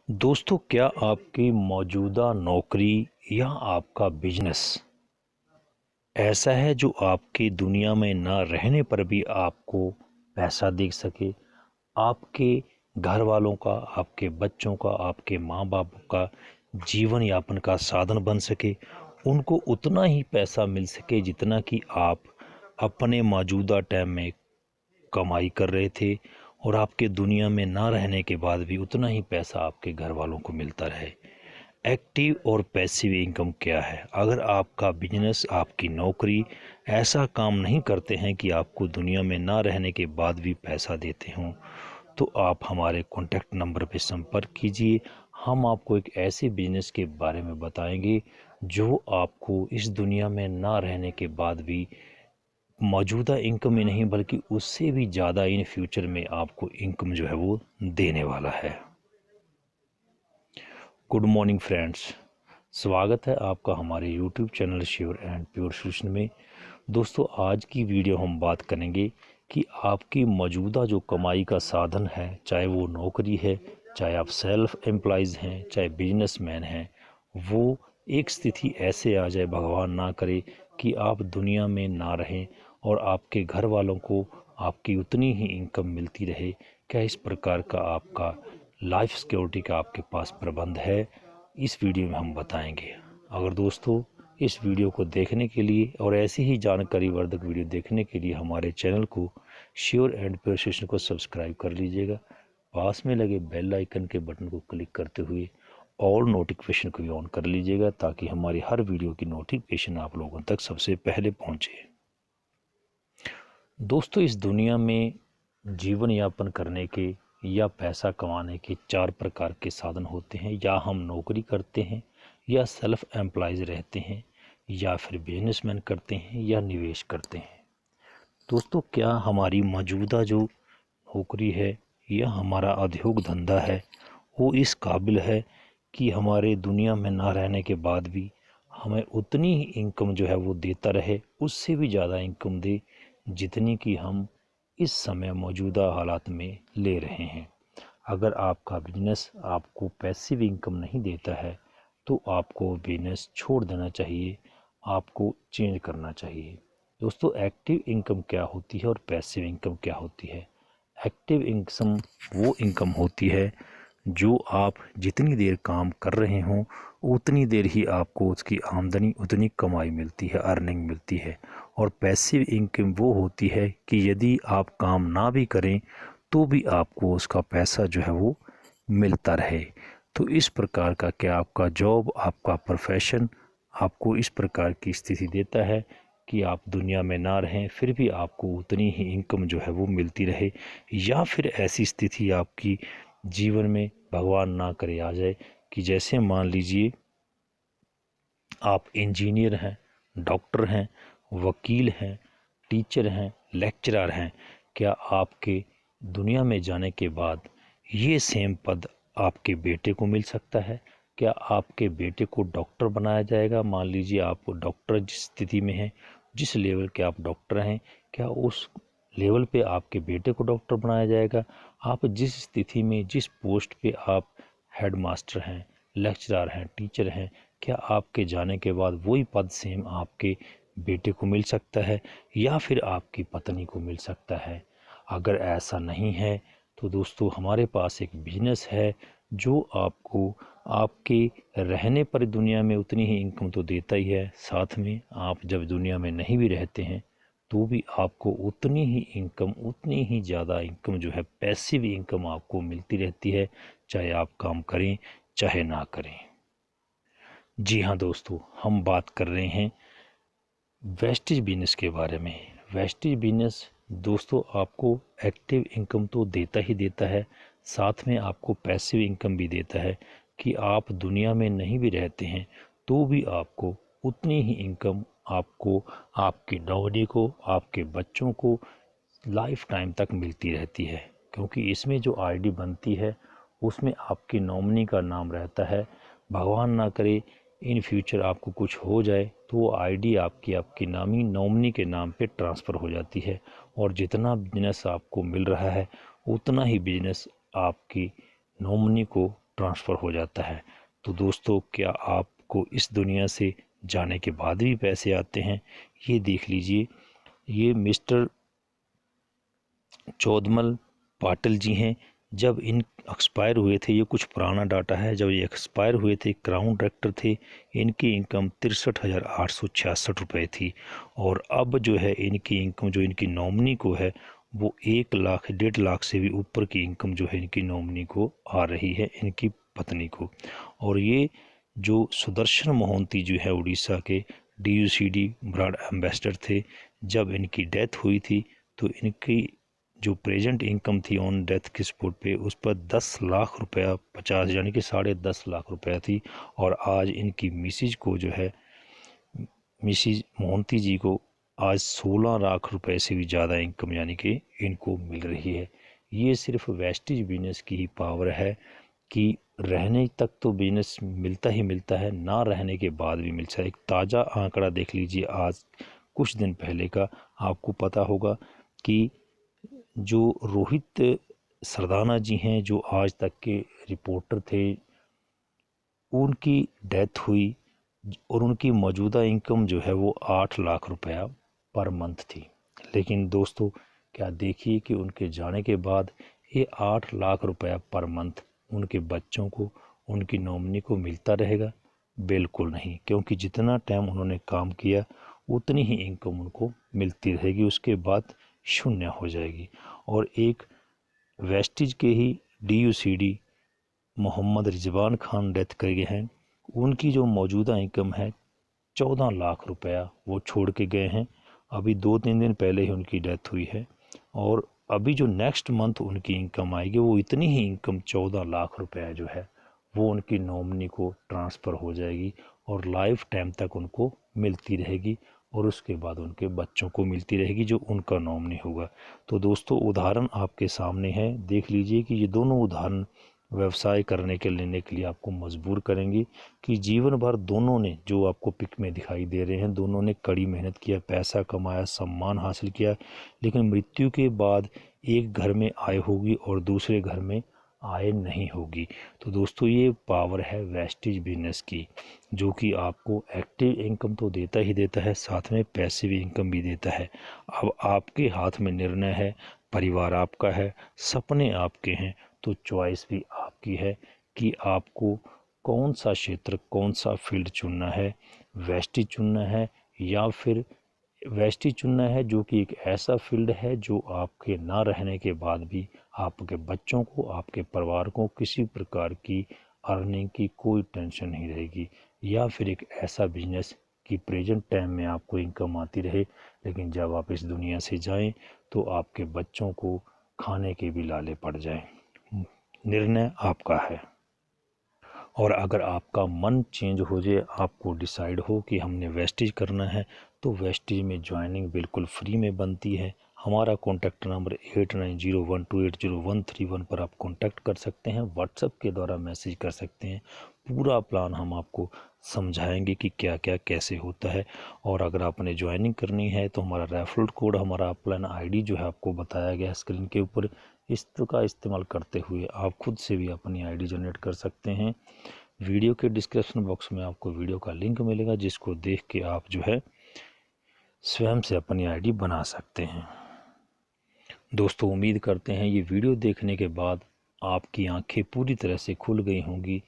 दोस्तों, क्या आपकी मौजूदा नौकरी या आपका बिजनेस ऐसा है जो आपकी दुनिया में ना रहने पर भी आपको पैसा दे सके, आपके घर वालों का, आपके बच्चों का, आपके माँ बाप का जीवन यापन का साधन बन सके, उनको उतना ही पैसा मिल सके जितना कि आप अपने मौजूदा टाइम में कमाई कर रहे थे और आपके दुनिया में ना रहने के बाद भी उतना ही पैसा आपके घर वालों को मिलता रहे। एक्टिव और पैसिव इनकम क्या है? अगर आपका बिजनेस, आपकी नौकरी ऐसा काम नहीं करते हैं कि आपको दुनिया में ना रहने के बाद भी पैसा देते हों, तो आप हमारे कॉन्टैक्ट नंबर पर संपर्क कीजिए। हम आपको एक ऐसे बिजनेस के बारे में बताएंगे जो आपको इस दुनिया में ना रहने के बाद भी मौजूदा इनकम ही नहीं बल्कि उससे भी ज़्यादा इन फ्यूचर में आपको इनकम जो है वो देने वाला है। गुड मॉर्निंग फ्रेंड्स, स्वागत है आपका हमारे YouTube channel sure and pure solution में। दोस्तों, आज की वीडियो हम बात करेंगे कि आपकी मौजूदा जो कमाई का साधन है, चाहे वो नौकरी है, चाहे आप सेल्फ एम्प्लॉयज़ हैं, चाहे बिजनेसमैन हैं, वो एक स्थिति ऐसे आ जाए, भगवान ना करे, कि आप दुनिया में ना रहें और आपके घर वालों को आपकी उतनी ही इनकम मिलती रहे। क्या इस प्रकार का आपका लाइफ सिक्योरिटी का आपके पास प्रबंध है? इस वीडियो में हम बताएंगे। अगर दोस्तों इस वीडियो को देखने के लिए और ऐसी ही जानकारी वर्धक वीडियो देखने के लिए हमारे चैनल को श्योर एंड प्योर सॉल्यूशन को सब्सक्राइब कर लीजिएगा। पास में लगे बेल आइकन के बटन को क्लिक करते हुए और नोटिफिकेशन को भी ऑन कर लीजिएगा, ताकि हमारी हर वीडियो की नोटिफिकेशन आप लोगों तक सबसे पहले पहुंचे। दोस्तों, इस दुनिया में जीवन यापन करने के या पैसा कमाने के 4 प्रकार के साधन होते हैं। या हम नौकरी करते हैं, या सेल्फ एम्प्लॉयज रहते हैं, या फिर बिजनेसमैन करते हैं, या निवेश करते हैं। दोस्तों, क्या हमारी मौजूदा जो नौकरी है या हमारा उद्योग धंधा है वो इस काबिल है कि हमारे दुनिया में ना रहने के बाद भी हमें उतनी ही इनकम जो है वो देता रहे, उससे भी ज़्यादा इनकम दे जितनी कि हम इस समय मौजूदा हालात में ले रहे हैं? अगर आपका बिजनेस आपको पैसिव इनकम नहीं देता है तो आपको बिजनेस छोड़ देना चाहिए, आपको चेंज करना चाहिए। दोस्तों, एक्टिव इनकम क्या होती है और पैसिव इनकम क्या होती है? एक्टिव इनकम वो इनकम होती है जो आप जितनी देर काम कर रहे हों उतनी देर ही आपको उसकी आमदनी, उतनी कमाई मिलती है, अर्निंग मिलती है। और पैसिव इनकम वो होती है कि यदि आप काम ना भी करें तो भी आपको उसका पैसा जो है वो मिलता रहे। तो इस प्रकार का क्या आपका जॉब, आपका प्रोफेशन आपको इस प्रकार की स्थिति देता है कि आप दुनिया में ना रहें फिर भी आपको उतनी ही इनकम जो है वो मिलती रहे? या फिर ऐसी स्थिति आपकी जीवन में भगवान ना करे आ जाए कि जैसे मान लीजिए आप इंजीनियर हैं, डॉक्टर हैं, वकील हैं, टीचर हैं, लेक्चरर हैं, क्या आपके दुनिया में जाने के बाद ये सेम पद आपके बेटे को मिल सकता है? क्या आपके बेटे को डॉक्टर बनाया जाएगा? मान लीजिए आप डॉक्टर जिस स्थिति में हैं, जिस लेवल के आप डॉक्टर हैं, क्या उस लेवल पे आपके बेटे को डॉक्टर बनाया जाएगा? आप जिस स्थिति में, जिस पोस्ट पे आप हेड मास्टर हैं, लेक्चरर हैं, टीचर हैं, क्या आपके जाने के बाद वही पद सेम आपके बेटे को मिल सकता है या फिर आपकी पत्नी को मिल सकता है? अगर ऐसा नहीं है तो दोस्तों, हमारे पास एक बिजनेस है जो आपको आपके रहने पर दुनिया में उतनी ही इनकम तो देता ही है, साथ में आप जब दुनिया में नहीं भी रहते हैं तो भी आपको उतनी ही इनकम, उतनी ही ज़्यादा इनकम जो है पैसिव इनकम आपको मिलती रहती है, चाहे आप काम करें चाहे ना करें। जी हाँ दोस्तों, हम बात कर रहे हैं वेस्टेज बिजनेस के बारे में। वेस्टेज बिजनेस दोस्तों आपको एक्टिव इनकम तो देता ही देता है, साथ में आपको पैसिव इनकम भी देता है कि आप दुनिया में नहीं भी रहते हैं तो भी आपको उतनी ही इनकम आपको, आपकी नौकरी को, आपके बच्चों को लाइफ टाइम तक मिलती रहती है। क्योंकि इसमें जो आईडी बनती है उसमें आपकी नॉमिनी का नाम रहता है। भगवान ना करे इन फ्यूचर आपको कुछ हो जाए तो वो आईडी आपकी, आपकी नामी नॉमिनी के नाम पे ट्रांसफ़र हो जाती है और जितना बिजनेस आपको मिल रहा है उतना ही बिजनेस आपकी नॉमिनी को ट्रांसफ़र हो जाता है। तो दोस्तों, क्या आपको इस दुनिया से जाने के बाद भी पैसे आते हैं? ये देख लीजिए, ये मिस्टर चौधमल पाटिल जी हैं। जब इन एक्सपायर हुए थे, ये कुछ पुराना डाटा है, जब ये एक्सपायर हुए थे, क्राउन डायरेक्टर थे, इनकी इनकम 63,866 रुपये थी। और अब जो है इनकी इनकम जो इनकी नॉमिनी को है वो 1 लाख 1.5 लाख से भी ऊपर की इनकम जो है इनकी नॉमिनी को आ रही है, इनकी पत्नी को। और ये जो सुदर्शन मोहंती जो है उड़ीसा के DUCD ब्रांड एम्बेसडर थे, जब इनकी डेथ हुई थी तो इनकी जो प्रेजेंट इनकम थी ऑन डेथ के स्पॉट पे उस पर 10 लाख रुपया 50 यानी कि 10.5 लाख रुपया थी। और आज इनकी मिसिज को जो है मिसिज मोहंती जी को आज 16 लाख रुपए से भी ज़्यादा इनकम यानी कि इनको मिल रही है। ये सिर्फ वेस्टेज बिजनेस की ही पावर है कि रहने तक तो बिजनेस मिलता ही मिलता है, ना रहने के बाद भी मिलता है। एक ताज़ा आंकड़ा देख लीजिए आज कुछ दिन पहले का, आपको पता होगा कि जो रोहित सरदाना जी हैं, जो आज तक के रिपोर्टर थे, उनकी डेथ हुई और उनकी मौजूदा इनकम जो है वो 8 लाख रुपया पर मंथ थी। लेकिन दोस्तों, क्या देखिए कि उनके जाने के बाद ये 8 लाख रुपया पर मंथ उनके बच्चों को, उनकी नॉमिनी को मिलता रहेगा? बिल्कुल नहीं, क्योंकि जितना टाइम उन्होंने काम किया उतनी ही इनकम उनको मिलती रहेगी, उसके बाद शून्य हो जाएगी। और एक वेस्टिज के ही DUCD मोहम्मद रिजवान खान डेथ कर गए हैं, उनकी जो मौजूदा इनकम है 14 लाख रुपया वो छोड़ के गए हैं। अभी 2-3 दिन पहले ही उनकी डेथ हुई है और अभी जो नेक्स्ट मंथ उनकी इनकम आएगी वो इतनी ही इनकम 14 लाख रुपया जो है वो उनकी नॉमिनी को ट्रांसफ़र हो जाएगी और लाइफ टाइम तक उनको मिलती रहेगी और उसके बाद उनके बच्चों को मिलती रहेगी जो उनका नॉमिनी होगा। तो दोस्तों, उदाहरण आपके सामने है, देख लीजिए कि ये दोनों उदाहरण व्यवसाय करने के लेने के लिए आपको मजबूर करेंगे कि जीवन भर दोनों ने, जो आपको पिक में दिखाई दे रहे हैं, दोनों ने कड़ी मेहनत किया, पैसा कमाया, सम्मान हासिल किया, लेकिन मृत्यु के बाद एक घर में आय होगी और दूसरे घर में आय नहीं होगी। तो दोस्तों, ये पावर है वेस्टेज बिजनेस की, जो कि आपको एक्टिव इनकम तो देता ही देता है, साथ में पैसिव इनकम भी देता है। अब आपके हाथ में निर्णय है, परिवार आपका है, सपने आपके हैं, तो चॉइस भी आपकी है कि आपको कौन सा क्षेत्र, कौन सा फील्ड चुनना है। वेस्टेज चुनना है या फिर वेस्टेज चुनना है जो कि एक ऐसा फील्ड है जो आपके ना रहने के बाद भी आपके बच्चों को, आपके परिवार को किसी प्रकार की अर्निंग की कोई टेंशन नहीं रहेगी, या फिर एक ऐसा बिजनेस कि प्रेजेंट टाइम में आपको इनकम आती रहे, लेकिन जब आप इस दुनिया से जाएं तो आपके बच्चों को खाने के भी लाले पड़ जाएं। निर्णय आपका है। और अगर आपका मन चेंज हो जाए, आपको डिसाइड हो कि हमने वेस्टेज करना है, तो वेस्टेज में ज्वाइनिंग बिल्कुल फ्री में बनती है। हमारा कॉन्टैक्ट नंबर 8901280131 पर आप कॉन्टैक्ट कर सकते हैं, व्हाट्सएप के द्वारा मैसेज कर सकते हैं। पूरा प्लान हम आपको समझाएंगे कि क्या क्या कैसे होता है। और अगर आपने ज्वाइनिंग करनी है तो हमारा रेफरल कोड, हमारा अपलाइन ID जो है आपको बताया गया है स्क्रीन के ऊपर, इसका इस्तेमाल करते हुए आप खुद से भी अपनी ID जनरेट कर सकते हैं। वीडियो के डिस्क्रिप्शन बॉक्स में आपको वीडियो का लिंक मिलेगा, जिसको देख के आप जो है स्वयं से अपनी ID बना सकते हैं। दोस्तों, उम्मीद करते हैं ये वीडियो देखने के बाद आपकी आंखें पूरी तरह से खुल गई होंगी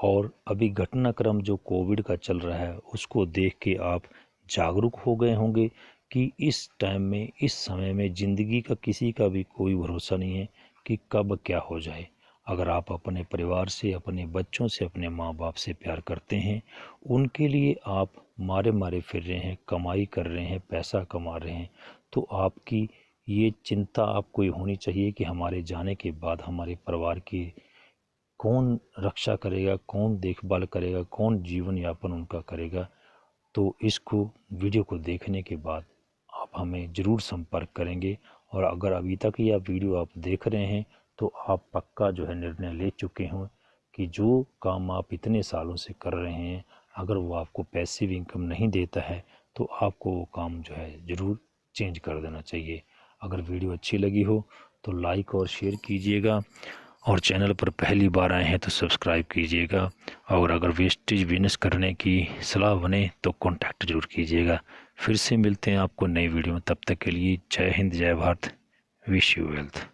और अभी घटनाक्रम जो कोविड का चल रहा है उसको देख के आप जागरूक हो गए होंगे कि इस टाइम में, इस समय में ज़िंदगी का किसी का भी कोई भरोसा नहीं है कि कब क्या हो जाए। अगर आप अपने परिवार से, अपने बच्चों से, अपने माँ बाप से प्यार करते हैं, उनके लिए आप मारे मारे फिर रहे हैं, कमाई कर रहे हैं, पैसा कमा रहे हैं, तो आपकी ये चिंता आपको ये होनी चाहिए कि हमारे जाने के बाद हमारे परिवार की कौन रक्षा करेगा, कौन देखभाल करेगा, कौन जीवन यापन उनका करेगा। तो इसको, वीडियो को देखने के बाद आप हमें ज़रूर संपर्क करेंगे। और अगर अभी तक यह वीडियो आप देख रहे हैं तो आप पक्का जो है निर्णय ले चुके हों कि जो काम आप इतने सालों से कर रहे हैं, अगर वो आपको पैसिव इनकम नहीं देता है तो आपको वो काम जो है ज़रूर चेंज कर देना चाहिए। अगर वीडियो अच्छी लगी हो तो लाइक और शेयर कीजिएगा और चैनल पर पहली बार आए हैं तो सब्सक्राइब कीजिएगा। और अगर वेस्टेज बिजनेस करने की सलाह बने तो कॉन्टैक्ट जरूर कीजिएगा। फिर से मिलते हैं आपको नई वीडियो में, तब तक के लिए जय हिंद, जय भारत, विश यू वेल्थ।